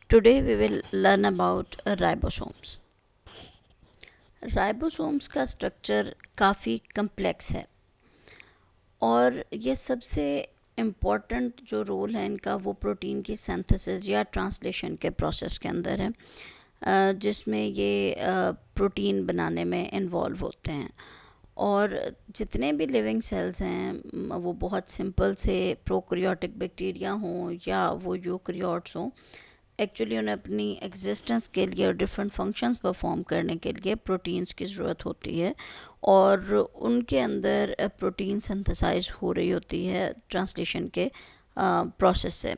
Today we will learn about ribosomes. Ribosomes का structure काफ़ी complex है और ये सबसे इम्पॉर्टेंट जो रोल है इनका वो प्रोटीन की सिंथेसिस या ट्रांसलेशन के प्रोसेस के अंदर है, जिसमें ये प्रोटीन बनाने में इन्वॉल्व होते हैं। और जितने भी लिविंग सेल्स हैं वो बहुत सिंपल से प्रोकैरियोटिक बैक्टीरिया हों या वो यूकैरियोट्स हों, एक्चुअली उन्हें अपनी एग्जिस्टेंस के लिए और डिफरेंट फंक्शंस परफॉर्म करने के लिए प्रोटीन्स की ज़रूरत होती है और उनके अंदर प्रोटीन सिंथेसाइज हो रही होती है ट्रांसलेशन के प्रोसेस से।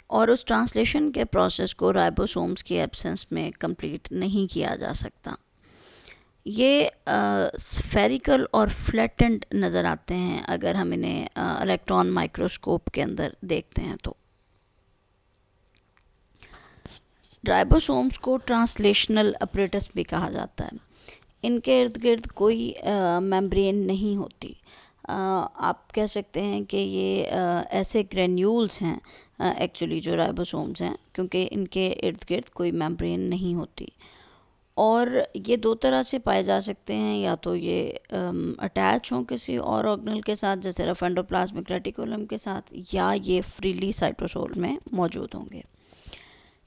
और उस ट्रांसलेशन के प्रोसेस को राइबोसोम्स की एब्सेंस में कंप्लीट नहीं किया जा सकता। ये स्फेरिकल और फ्लैटेंड नज़र आते हैं अगर हम इन्हें इलेक्ट्रॉन माइक्रोस्कोप के अंदर देखते हैं तो। राइबोसोम्स को ट्रांसलेशनल अपरेटस भी कहा जाता है। इनके इर्द गिर्द कोई मेम्ब्रेन नहीं होती। आप कह सकते हैं कि ये ऐसे ग्रेन्यूल्स हैं एक्चुअली जो राइबोसोम्स हैं, क्योंकि इनके इर्द गिर्द कोई मेम्ब्रेन नहीं होती। और ये दो तरह से पाए जा सकते हैं, या तो ये अटैच हों किसी और ऑर्गेनल के साथ जैसे रफ एंडोप्लाज्मिक रेटिकुलम के साथ, या ये फ्रीली साइटोसोल में मौजूद होंगे।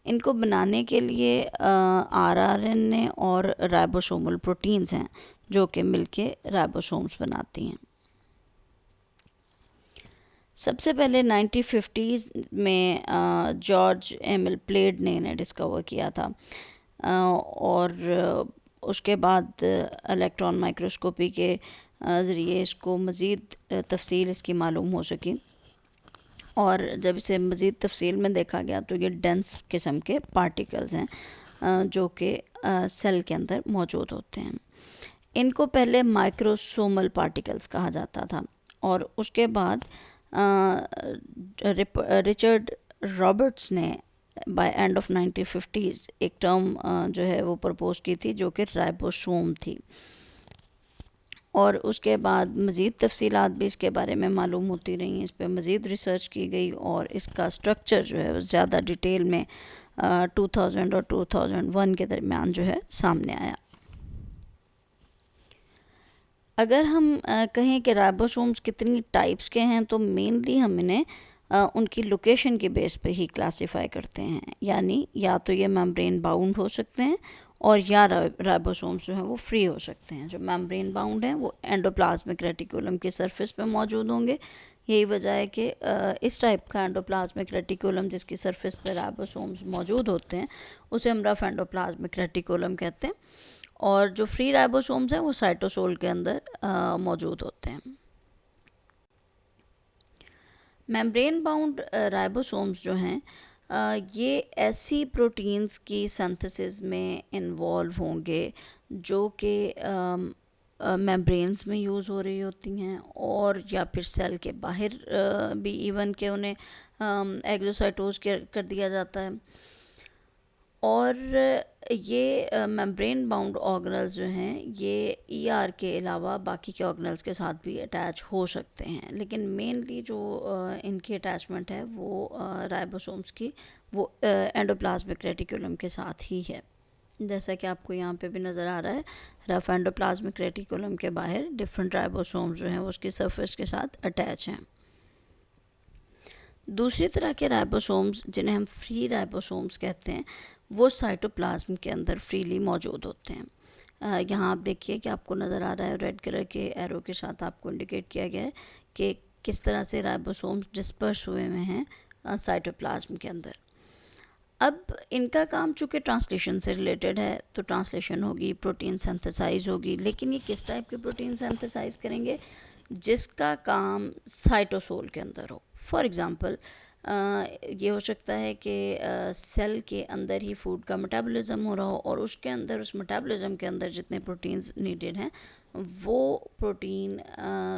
इनको बनाने के लिए आरआरएनए और राइबोसोमल प्रोटीन्स हैं जो कि मिलके राइबोसोम्स बनाती हैं। सबसे पहले 1950s में जॉर्ज एमिल प्लेड ने इन्हें डिस्कवर किया था और उसके बाद इलेक्ट्रॉन माइक्रोस्कोपी के ज़रिए इसको मज़ीद तफसील इसकी मालूम हो सकी। और जब इसे मज़ीद तफसील में देखा गया तो ये डेंस किस्म के पार्टिकल्स हैं जो कि सेल के अंदर मौजूद होते हैं। इनको पहले माइक्रोसोमल पार्टिकल्स कहा जाता था और उसके बाद रिचर्ड रॉबर्ट्स ने बाय एंड ऑफ 1950s एक टर्म जो है वो प्रपोज की थी जो कि राइबोसोम थी। और उसके बाद मज़ीद तफसीलात भी इसके बारे में मालूम होती रही, इस पर मज़ीद रिसर्च की गई और इसका स्ट्रक्चर जो है ज़्यादा डिटेल में 2000 और 2001 के दरमियान जो है सामने आया। अगर हम कहें कि राइबोसोम्स कितनी टाइप्स के हैं तो मेनली हम इन्हें उनकी लोकेशन के बेस पे ही क्लासिफाई करते हैं, यानी या तो ये मेम्ब्रेन बाउंड हो सकते हैं और या राइबोसोम्स जो हैं वो फ्री हो सकते हैं। जो मेम्ब्रेन बाउंड हैं वो एंडोप्लाज्मिक रेटिकुलम के सरफेस पे मौजूद होंगे। यही वजह है कि इस टाइप का एंडोप्लाज्मिक रेटिकुलम जिसकी सरफेस पे राइबोसोम्स मौजूद होते हैं उसे हम रफ एंडोप्लाज्मिक रेटिकुलम कहते हैं। और जो फ्री राइबोसोम्स हैं वो साइटोसोल के अंदर मौजूद होते हैं। मेम्ब्रेन बाउंड राइबोसोम्स जो हैं ये ऐसी प्रोटीन्स की सिंथेसिस में इन्वॉल्व होंगे जो कि मेम्ब्रेन्स में यूज़ हो रही होती हैं और या फिर सेल के बाहर भी इवन के उन्हें एग्जोसाइटोज कर दिया जाता है। और ये मेम्ब्रेन बाउंड ऑर्गेनल्स जो हैं ये ईआर के अलावा बाकी के ऑर्गेनल्स के साथ भी अटैच हो सकते हैं, लेकिन मेनली जो इनकी अटैचमेंट है वो राइबोसोम्स की वो एंडोप्लाज्मिक रेटिकुलम के साथ ही है। जैसा कि आपको यहाँ पे भी नज़र आ रहा है, रफ एंडोप्लाज्मिक रेटिकुलम के बाहर डिफरेंट राइबोसोम्स जो हैं वो उसकी सरफेस के साथ अटैच हैं। दूसरी तरह के राइबोसोम्स जिन्हें हम फ्री राइबोसोम्स कहते हैं वो साइटोप्लाज्म के अंदर फ्रीली मौजूद होते हैं। यहाँ आप देखिए कि आपको नज़र आ रहा है रेड कलर के एरो के साथ आपको इंडिकेट किया गया है कि किस तरह से राइबोसोम्स डिस्पर्स हुए हुए हैं साइटोप्लाज्म के अंदर। अब इनका काम चूँकि ट्रांसलेशन से रिलेटेड है तो ट्रांसलेशन होगी, प्रोटीन सिंथेसाइज होगी, लेकिन ये किस टाइप के प्रोटीन सिंथेसाइज करेंगे जिसका काम साइटोसोल के अंदर हो। फॉर एग्ज़ाम्पल ये हो सकता है कि सेल के अंदर ही फूड का मेटाबॉलिज्म हो रहा हो और उसके अंदर उस मेटाबॉलिज्म के अंदर जितने प्रोटीन्स नीडेड हैं वो प्रोटीन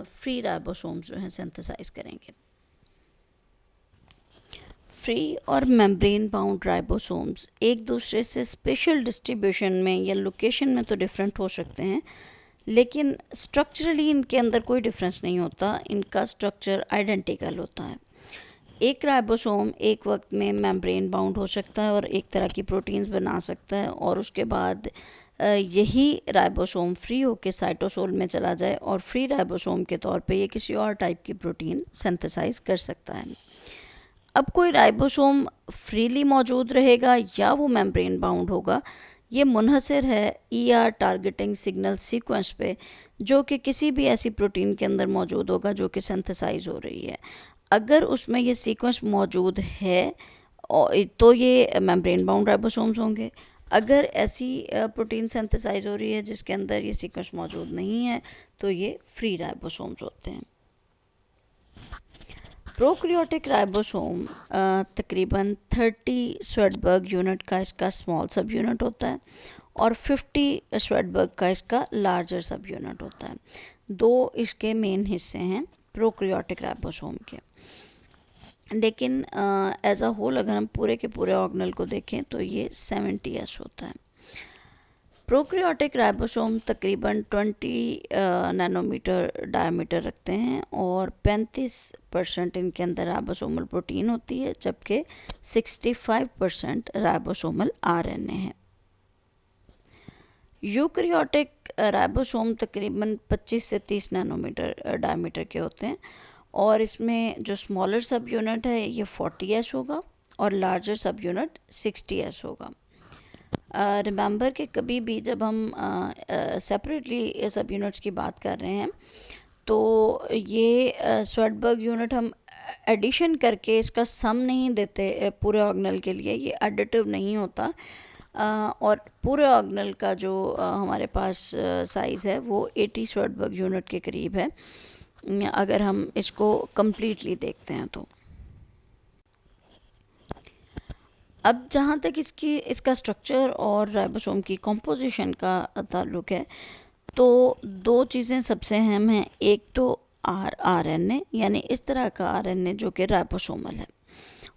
फ्री राइबोसोम्स जो हैं सिंथेसाइज करेंगे। फ्री और मेम्ब्रेन बाउंड राइबोसोम्स एक दूसरे से स्पेशल डिस्ट्रीब्यूशन में या लोकेशन में तो डिफरेंट हो सकते हैं, लेकिन स्ट्रक्चरली इनके अंदर कोई डिफरेंस नहीं होता, इनका स्ट्रक्चर आइडेंटिकल होता है। एक राइबोसोम एक वक्त में मेम्ब्रेन बाउंड हो सकता है और एक तरह की प्रोटीन्स बना सकता है, और उसके बाद यही राइबोसोम फ्री होकर साइटोसोल में चला जाए और फ्री राइबोसोम के तौर पे ये किसी और टाइप की प्रोटीन सिंथेसाइज कर सकता है। अब कोई राइबोसोम फ्रीली मौजूद रहेगा या वो मेम्ब्रेन बाउंड होगा, ये मुनहसर है ईआर टारगेटिंग सिग्नल सीक्वेंस पे, जो कि किसी भी ऐसी प्रोटीन के अंदर मौजूद होगा जो कि सिंथेसाइज हो रही है। अगर उसमें ये सीक्वेंस मौजूद है तो ये मेम्ब्रेन बाउंड राइबोसोम्स होंगे। अगर ऐसी प्रोटीन सिंथेसाइज हो रही है जिसके अंदर ये सीक्वेंस मौजूद नहीं है तो ये फ्री राइबोसोम्स होते हैं। प्रोकैरियोटिक राइबोसोम तकरीबन 30 स्वेडबर्ग यूनिट का इसका स्मॉल सब यूनिट होता है और 50 स्वेडबर्ग का इसका लार्जर सब यूनिट होता है। दो इसके मेन हिस्से हैं प्रोकैरियोटिक राइबोसोम के। लेकिन एज अ होल अगर हम पूरे के पूरे ऑर्गेनल को देखें तो ये 70s होता है। प्रोकैरियोटिक राइबोसोम तकरीबन 20 नैनोमीटर डायमीटर रखते हैं और 35% इनके अंदर राइबोसोमल प्रोटीन होती है, जबकि 65% राइबोसोमल आरएनए है। यूकैरियोटिक राइबोसोम तकरीबन 25 से 30 नैनोमीटर डायमीटर के होते हैं और इसमें जो स्मॉलर सब यूनिट है ये 40s होगा और लार्जर सब यूनिट 60s होगा। रिमेंबर कि कभी भी जब हम सेपरेटली सब यूनिट्स की बात कर रहे हैं तो ये स्वेडबर्ग यूनिट हम एडिशन करके इसका सम नहीं देते पूरे ऑर्गेनल के लिए, ये एडिटिव नहीं होता। और पूरे ऑर्गेनल का जो हमारे पास साइज़ है वो 80 स्वेडबर्ग यूनिट के करीब है अगर हम इसको कम्प्लीटली देखते हैं तो। अब जहाँ तक इसका स्ट्रक्चर और राइबोसोम की कॉम्पोजिशन का ताल्लुक़ है तो दो चीज़ें सबसे अहम हैं। एक तो आरएनए यानी इस तरह का आरएनए जो कि राइबोसोमल है,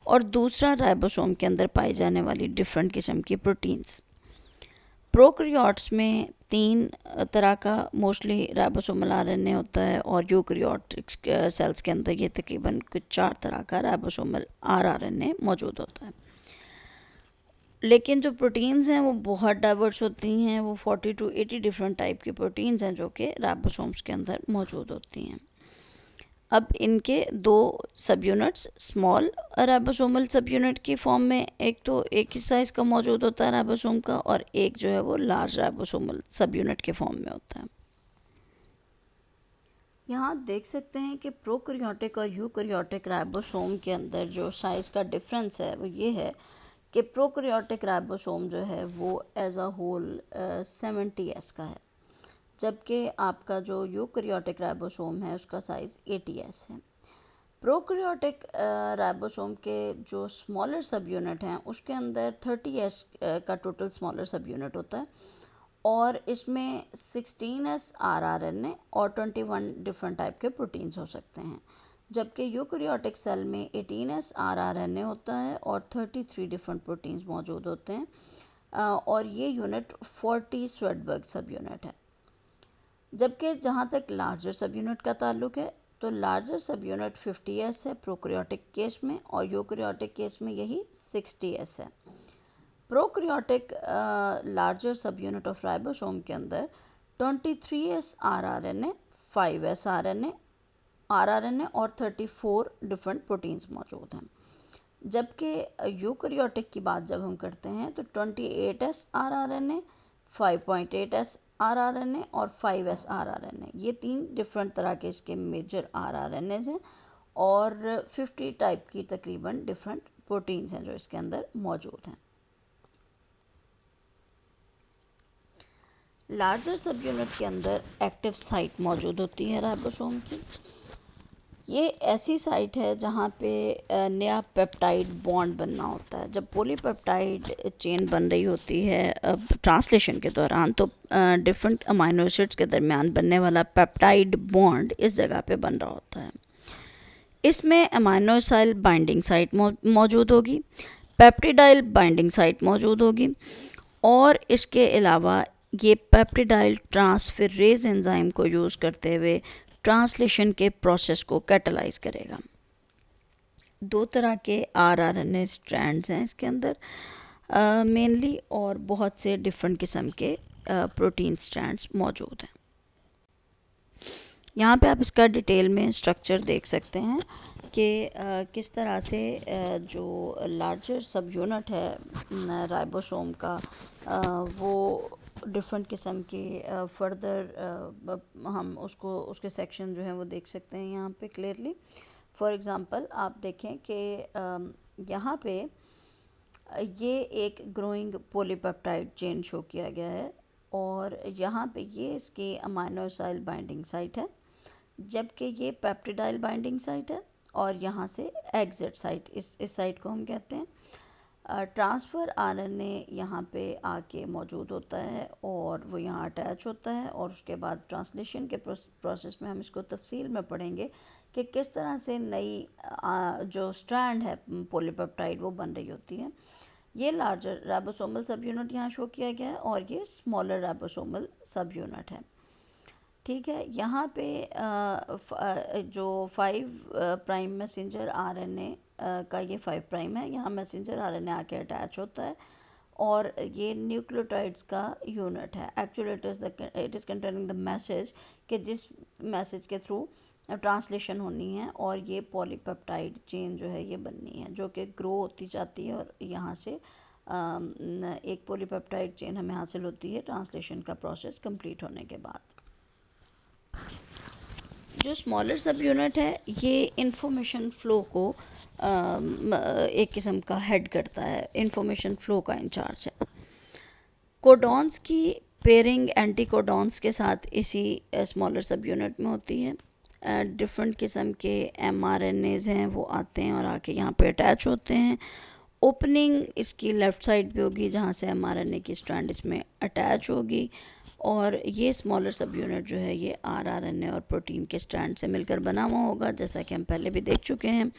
और दूसरा राइबोसोम के अंदर पाई जाने वाली डिफरेंट किस्म की प्रोटीन्स। प्रोकैरियोट्स में 3 तरह का मोस्टली राइबोसोमल आरएनए होता है और यूकैरियोटिक सेल्स के अंदर ये तकरीबन कुछ 4 तरह का राइबोसोमल आरएनए मौजूद होता है। लेकिन जो प्रोटीन्स हैं वो बहुत डाइवर्स होती हैं, वो 40 to 80 डिफरेंट टाइप की प्रोटीन्स हैं जो कि राइबोसोम्स के अंदर मौजूद होती हैं। अब इनके दो सब यूनिट्स स्मॉल राइबोसोमल सब यूनिट की फॉर्म में, एक तो एक ही साइज़ का मौजूद होता है राइबोसोम का, और एक जो है वो लार्ज राइबोसोमल सब यूनिट के फॉर्म में होता है। यहाँ देख सकते हैं कि प्रोकैरियोटिक और यूकैरियोटिक राइबोसोम के अंदर जो साइज़ का डिफरेंस है वो ये है कि प्रोकैरियोटिक राइबोसोम जो है वो एज अ होल 70s का है, जबकि आपका जो यूकैरियोटिक राइबोसोम है उसका साइज़ 80s है। प्रोकैरियोटिक राइबोसोम के जो स्मॉलर सब यूनिट हैं उसके अंदर 30s का टोटल स्मॉलर सब यूनिट होता है और इसमें 16s आरएनए और 21 डिफरेंट टाइप के प्रोटीन्स हो सकते हैं, जबकि यूकैरियोटिक सेल में 18s आरएनए होता है और 33 डिफरेंट प्रोटीन्स मौजूद होते हैं और ये यूनिट 40 स्वेडबर्ग सब यूनिट है। जबकि जहाँ तक लार्जर सब यूनिट का ताल्लुक है तो लार्जर सब यूनिट 50s है प्रोकैरियोटिक केस में और यूकैरियोटिक केस में यही 60s है। प्रोकैरियोटिक लार्जर सब यूनिट ऑफ राइबोसोम के अंदर 23s आरएनए, 5s आरएनए और 34 डिफरेंट प्रोटीन्स मौजूद हैं। जबकि यूकैरियोटिक की बात जब हम करते हैं तो 28s आरएनए, 5.8s आरएनए और 5s आरएनए, ये 3 डिफरेंट तरह के इसके मेजर आरएनए हैं और 50 टाइप की तकरीबन डिफरेंट प्रोटीन्स हैं जो इसके अंदर मौजूद हैं। लार्जर सब यूनिट के अंदर एक्टिव साइट मौजूद होती है राइबोसोम की। ये ऐसी साइट है जहाँ पे नया पेप्टाइड बॉन्ड बनना होता है। जब पॉलीपेप्टाइड चेन बन रही होती है ट्रांसलेशन के दौरान तो डिफरेंट अमाइनो एसिड्स के दरमियान बनने वाला पेप्टाइड बॉन्ड इस जगह पे बन रहा होता है। इसमें अमाइनो एसिड बाइंडिंग साइट मौजूद होगी, पेप्टिडाइल बाइंडिंग साइट मौजूद होगी और इसके अलावा ये पेप्टिडाइल ट्रांसफेरेज एंजाइम को यूज़ करते हुए ट्रांसलेशन के प्रोसेस को कैटलाइज करेगा। दो तरह के आरआरएनए स्ट्रैंड्स हैं इसके अंदर मेनली, और बहुत से डिफरेंट किस्म के प्रोटीन स्ट्रैंड्स मौजूद हैं। यहाँ पे आप इसका डिटेल में स्ट्रक्चर देख सकते हैं कि किस तरह से जो लार्जर सब यूनिट है राइबोसोम का वो डिफरेंट किस्म के फर्दर हम उसको उसके सेक्शन जो हैं वो देख सकते हैं यहाँ पे क्लियरली। फॉर एग्ज़ाम्पल आप देखें कि यहाँ पे ये एक ग्रोइंग पॉलीपेप्टाइड चेन शो किया गया है, और यहाँ पे ये इसकी अमाइनो एसिड बाइंडिंग साइट है, जबकि ये पेप्टिडाइल बाइंडिंग साइट है, और यहाँ से एग्जिट साइट इस साइट को हम कहते हैं। ट्रांसफ़र आरएनए यहाँ पे आके मौजूद होता है और वो यहाँ अटैच होता है, और उसके बाद ट्रांसलेशन के प्रोसेस में हम इसको तफसील में पढ़ेंगे कि किस तरह से नई जो स्ट्रैंड है पॉलीपेप्टाइड वो बन रही होती है। ये लार्जर राइबोसोमल सब यूनिट यहाँ शो किया गया है, और ये स्मॉलर राइबोसोमल सब यूनिट है। ठीक है, यहाँ पे जो 5 प्राइम मैसेंजर आरएनए का ये 5 प्राइम है, यहाँ मैसेंजर आरएनए आके अटैच होता है, और ये न्यूक्लियोटाइड्स का यूनिट है। Actually it is containing the message कि जिस मैसेज के थ्रू ट्रांसलेशन होनी है, और ये पॉलीपेप्टाइड चेन जो है ये बननी है, जो कि ग्रो होती जाती है, और यहाँ से एक पॉलीपेप्टाइड चेन हमें हासिल होती है ट्रांसलेशन का प्रोसेस कंप्लीट होने के बाद। जो स्मॉलर सब यूनिट है ये इंफॉर्मेशन फ़्लो को एक किस्म का हेड करता है, इंफॉर्मेशन फ़्लो का इंचार्ज है। कोडॉन्स की पेयरिंग एंटी कोडॉन्स के साथ इसी स्मॉलर सब यूनिट में होती है। डिफरेंट किस्म के mRNAs हैं वो आते हैं और आके यहाँ पे अटैच होते हैं। ओपनिंग इसकी लेफ़्ट साइड पे होगी जहाँ से mRNA की स्ट्रैंड इसमें अटैच होगी, और ये स्मॉलर सब यूनिट जो है ये आरआरएनए और प्रोटीन के स्ट्रैंड से मिलकर बना हुआ होगा, जैसा कि हम पहले भी देख चुके हैं।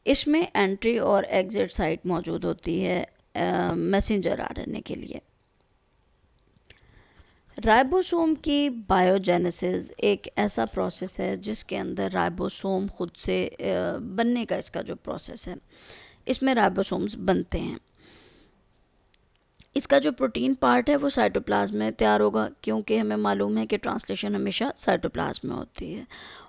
इसमें एंट्री और एग्जिट साइट मौजूद होती है मैसेंजर आरएनए के लिए। राइबोसोम की बायोजेनेसिस एक ऐसा प्रोसेस है जिसके अंदर राइबोसोम खुद से बनने का इसका जो प्रोसेस है, इसमें राइबोसोम्स बनते हैं। इसका जो प्रोटीन पार्ट है वो साइटोप्लाज्म में तैयार होगा, क्योंकि हमें मालूम है कि ट्रांसलेशन हमेशा साइटोप्लाज्म में होती है,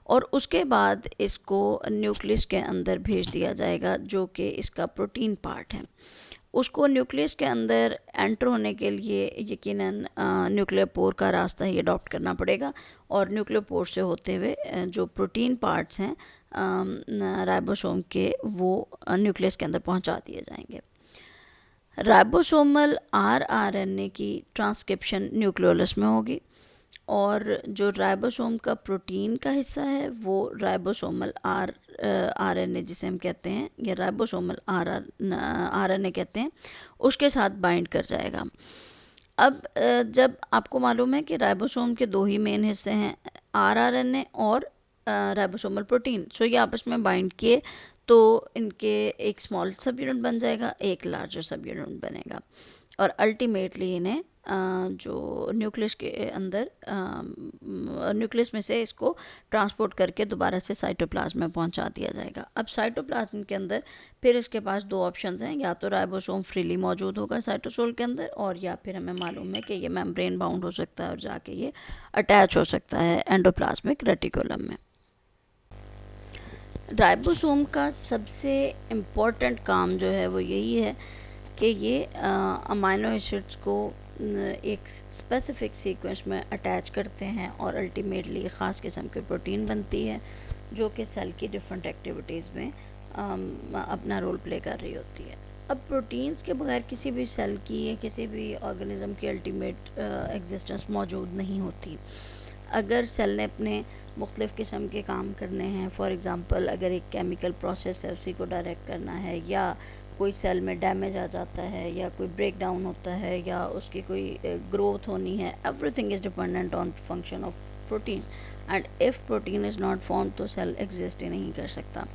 और उसके बाद इसको न्यूक्लियस के अंदर भेज दिया जाएगा जो कि इसका प्रोटीन पार्ट है। उसको न्यूक्लियस के अंदर एंटर होने के लिए यकीनन न्यूक्लियर पोर का रास्ता ही अडॉप्ट करना पड़ेगा, और न्यूक्लियर पोर से होते हुए जो प्रोटीन पार्ट्स हैं राइबोसोम के वो न्यूक्लियस के अंदर पहुंचा दिए जाएंगे। राइबोसोमल आरआरएनए की ट्रांसक्रिप्शन न्यूक्लियोलस में होगी, और जो राइबोसोम का प्रोटीन का हिस्सा है वो राइबोसोमल आरएनए जिसे हम कहते हैं, या राइबोसोमल आरएनए कहते हैं, उसके साथ बाइंड कर जाएगा। अब जब आपको मालूम है कि राइबोसोम के दो ही मेन हिस्से हैं, आरआरएनए और राइबोसोमल प्रोटीन, सो ये आपस में बाइंड किए तो इनके एक स्मॉल सब यूनिट बन जाएगा, एक लार्जर सब यूनिट बनेगा, और अल्टीमेटली इन्हें जो न्यूक्लियस के अंदर न्यूक्लियस में से इसको ट्रांसपोर्ट करके दोबारा से साइटोप्लाज्म में पहुंचा दिया जाएगा। अब साइटोप्लाज्म के अंदर फिर इसके पास दो ऑप्शंस हैं, या तो राइबोसोम फ्रीली मौजूद होगा साइटोसोल के अंदर, और या फिर हमें मालूम है कि ये मेम्ब्रेन बाउंड हो सकता है और जाके ये अटैच हो सकता है एंडोप्लाज्मिक रेटिकुलम में। राइबोसोम का सबसे इम्पॉर्टेंट काम जो है वो यही है कि ये अमाइनो एसिड्स को एक स्पेसिफिक सीक्वेंस में अटैच करते हैं, और अल्टीमेटली ख़ास किस्म की प्रोटीन बनती है जो कि सेल की डिफरेंट एक्टिविटीज़ में अपना रोल प्ले कर रही होती है। अब प्रोटीन्स के बगैर किसी भी सेल की या किसी भी ऑर्गेनिज़म की अल्टीमेट एग्जिस्टेंस मौजूद नहीं होती। अगर सेल ने अपने मुख्तलिफ़ किस्म के काम करने हैं, फॉर एग्ज़ाम्पल अगर एक केमिकल प्रोसेस है उसी को डायरेक्ट करना है, या कोई सेल में डैमेज आ जाता है, या कोई ब्रेक डाउन होता है, या उसकी कोई ग्रोथ होनी है, everything is dependent on function of protein, and if protein is not form तो सेल एग्जिस्ट ही नहीं कर सकता।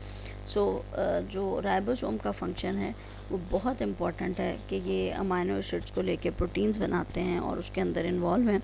सो जो राइबोसोम का फंक्शन है वो बहुत इम्पॉर्टेंट है कि ये अमाइनो एसिड्स को लेके प्रोटीन्स बनाते हैं और उसके अंदर इन्वॉल्व हैं,